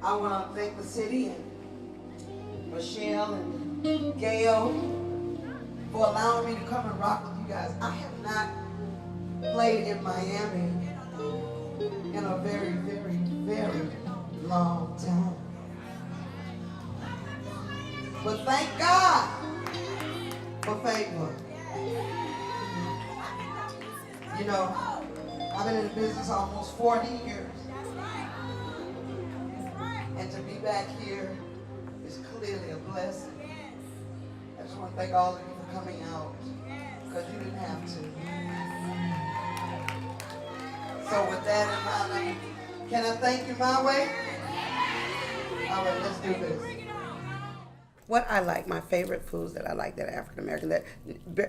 I want to thank the city and Michelle and Gail for allowing me to come and rock with you guys. I have not played in Miami in a very, very, very long time. But thank God for favor. You know, I've been in the business almost 40 years. And to be back here is clearly a blessing. I just want to thank all of you for coming out, because you didn't have to. So with that in mind, can I thank you my way? All right, let's do this. What I like, my favorite foods that I like that are African American that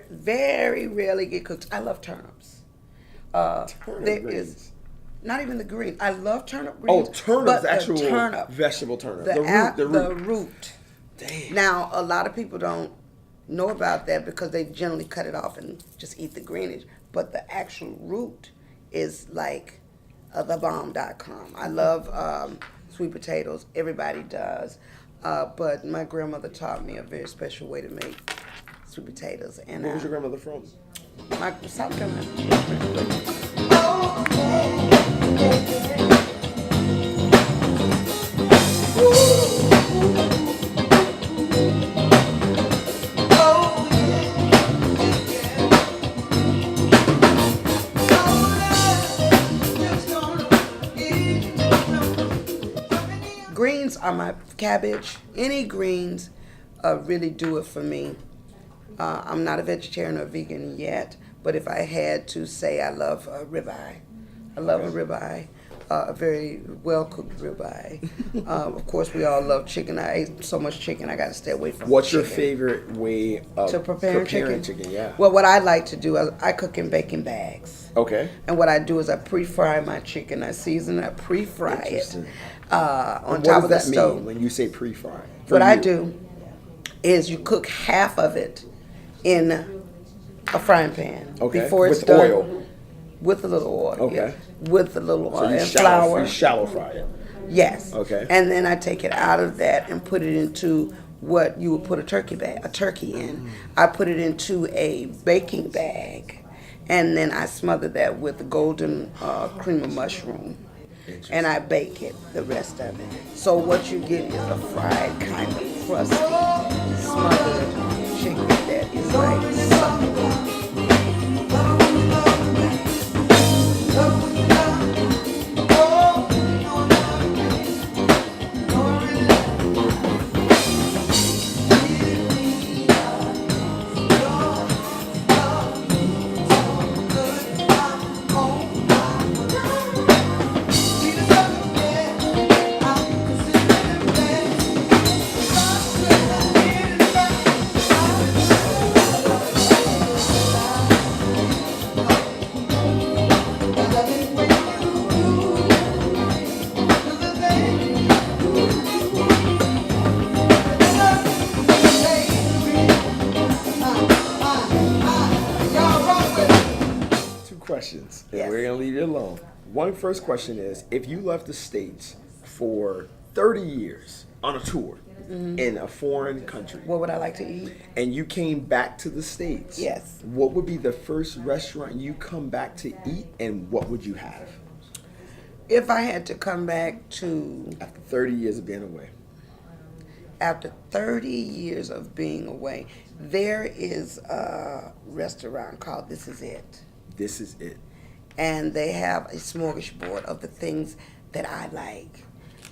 very rarely get cooked. I love turnips. There is not even the green. I love turnip greens. Oh, turnips, but actual turnip, vegetable turnip. The root. Damn. Now, a lot of people don't know about that because they generally cut it off and just eat the greenish. But the actual root is like thebomb.com. I love sweet potatoes. Everybody does. But my grandmother taught me a very special way to make sweet potatoes. And where was your grandmother from? My South Carolina. Greens are my cabbage. Any greens really do it for me. I'm not a vegetarian or vegan yet, but if I had to say, I love ribeye. I love a ribeye, a very well-cooked ribeye. Of course, we all love chicken. I ate so much chicken, I got to stay away from What's chicken. your favorite way of preparing chicken? Yeah. Well, what I like to do, I cook in baking bags. Okay. And what I do is I pre-fry my chicken. I season it, I pre-fry it on top of the stove. What does that mean when you say pre-fry? What I do is you cook half of it in a frying pan before it's done. Oil. With a little oil. Okay. Yeah. With a little oil and flour. flour. You shallow fry it. Yes. Okay. And then I take it out of that and put it into what you would put a turkey in. I put it into a baking bag, and then I smother that with golden cream of mushroom. And I bake it, the rest of it. So what you get is a fried kind of crusty, smothered chicken that is like succulent. Questions. Yes. We're gonna leave you alone. One first question is: if you left the States for 30 years on a tour in a foreign country, What would I like to eat? and you came back to the States, Yes. what would be the first restaurant you come back to eat, and what would you have If I had to come back to after 30 years of being away? after 30 years of being away, there is a restaurant called This Is It. This is it. And they have a smorgasbord of the things that I like.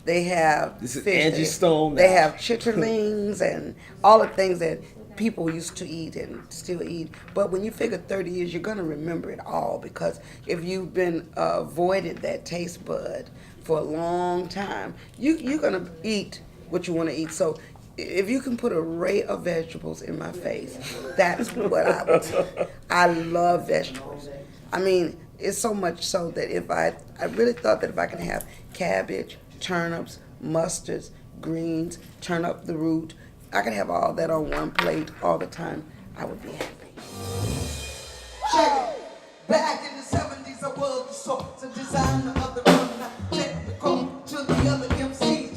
They have This is fish, Angie Stone They now. have chitterlings and all the things that people used to eat and still eat. But when you figure 30 years, you're going to remember it all, because if you've been avoided that taste bud for a long time, you're going to eat what you want to eat. So if you can put an array of vegetables in my face, that's what I would say. I love vegetables. I mean, it's so much so that if I really thought that if I could have cabbage, turnips, mustards, greens, turn up the root, I could have all that on one plate all the time, I would be happy. Check it. Back in the 70s, I was the source and designer of the run. Technical to the other MCs.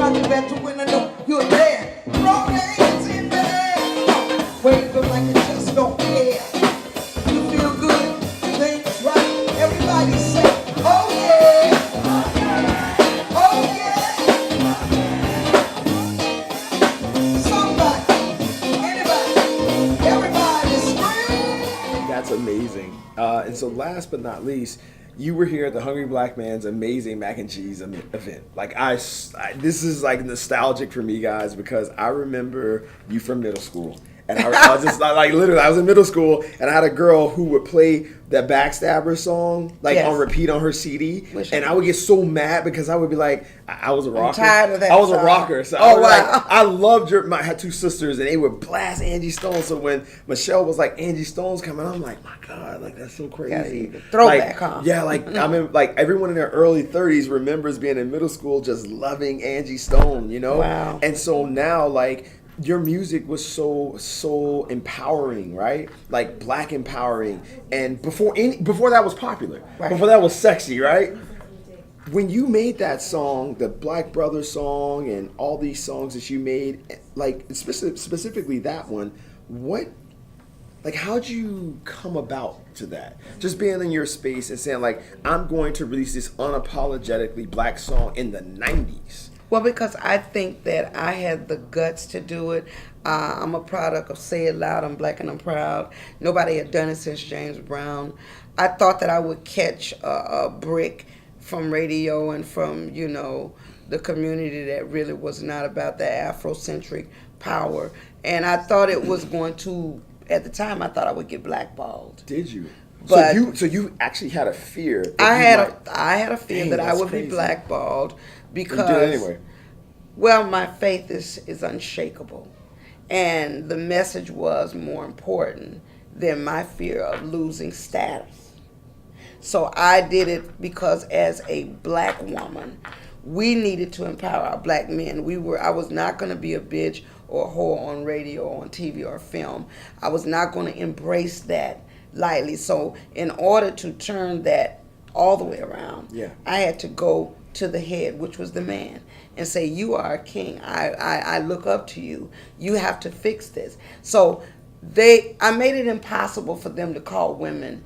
rock it better when I know you're there. Throw your hands in the air. Wave them like you just don't care. You feel good, things right. Everybody say, oh yeah, oh yeah. Somebody, anybody, everybody scream. That's amazing. And so, last but not least, you were here at the Hungry Black Man's amazing mac and cheese event. Like this is like nostalgic for me, guys, because I remember you from middle school. And I was just like literally, I was in middle school, and I had a girl who would play that Backstabber song like Yes. on repeat on her CD, and I would get so mad because I would be like, I was a rocker. I'm tired of that I was a song. rocker, so Oh, I was wow. like, I loved I had two sisters, and they would blast Angie Stone. So when Michelle was like, Angie Stone's coming, I'm like, my God, like that's so crazy. Yeah, throwback, like, huh? Yeah, like I mean, like everyone in their early 30s remembers being in middle school just loving Angie Stone, you know? Wow. And so now, like, your music was so empowering, right? Like black empowering, and before that was popular, Right. before that was sexy, right? When you made that song, the Black Brothers song, and all these songs that you made, like specifically that one, how'd you come about to that? Just being in your space and saying like, I'm going to release this unapologetically black song in the 90s. Well, because I think that I had the guts to do it. I'm a product of Say It Loud, I'm Black and I'm Proud. Nobody had done it since James Brown. I thought that I would catch a brick from radio and from, the community that really was not about the Afrocentric power. And I thought it was going to, at the time, I thought I would get blackballed. Did you? But so you actually had a fear. That I had a fear Dang, that I that's would crazy. be blackballed because, You did it anyway. well, my faith is unshakable, and the message was more important than my fear of losing status. So I did it because as a black woman, we needed to empower our black men. I was not going to be a bitch or a whore on radio or on TV or film. I was not going to embrace that lightly. So in order to turn that all the way around, Yeah. I had to go to the head, which was the man, and say, you are a king. I look up to you. You have to fix this. So I made it impossible for them to call women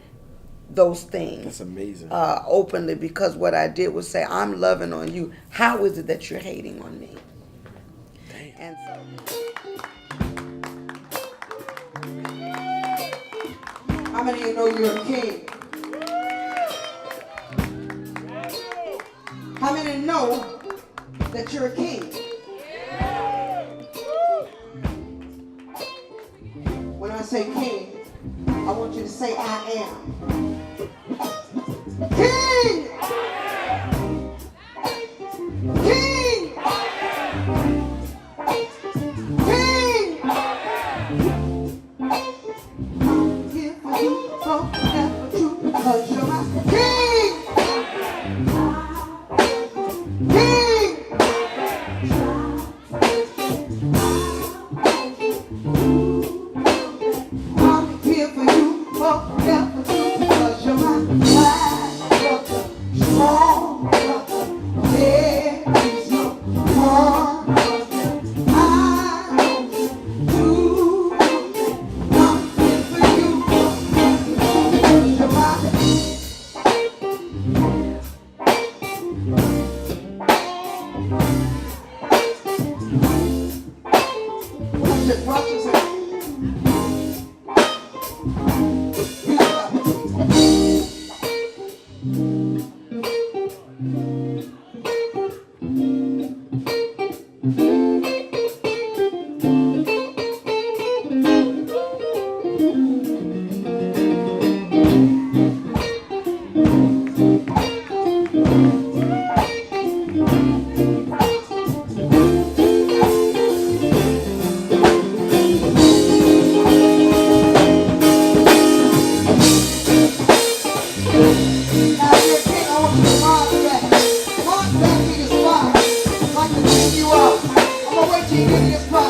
those things. That's amazing. Openly, because what I did was say, I'm loving on you. How is it that you're hating on me? Damn. And so, how many of you know you're a king? How many know that you're a king? When I say king, I want you to say I am. King! King! King! Here for you, forever true, 'cause you're my king! King! I'm here for you, forever true, 'cause you're my black brother, strong brother. There is no one I do. I'm here for you, because you're my watch yourself. Now, if you're a king, I want you to march back. March back to your spot like the king you are. I'm gonna wait till you get to your spot.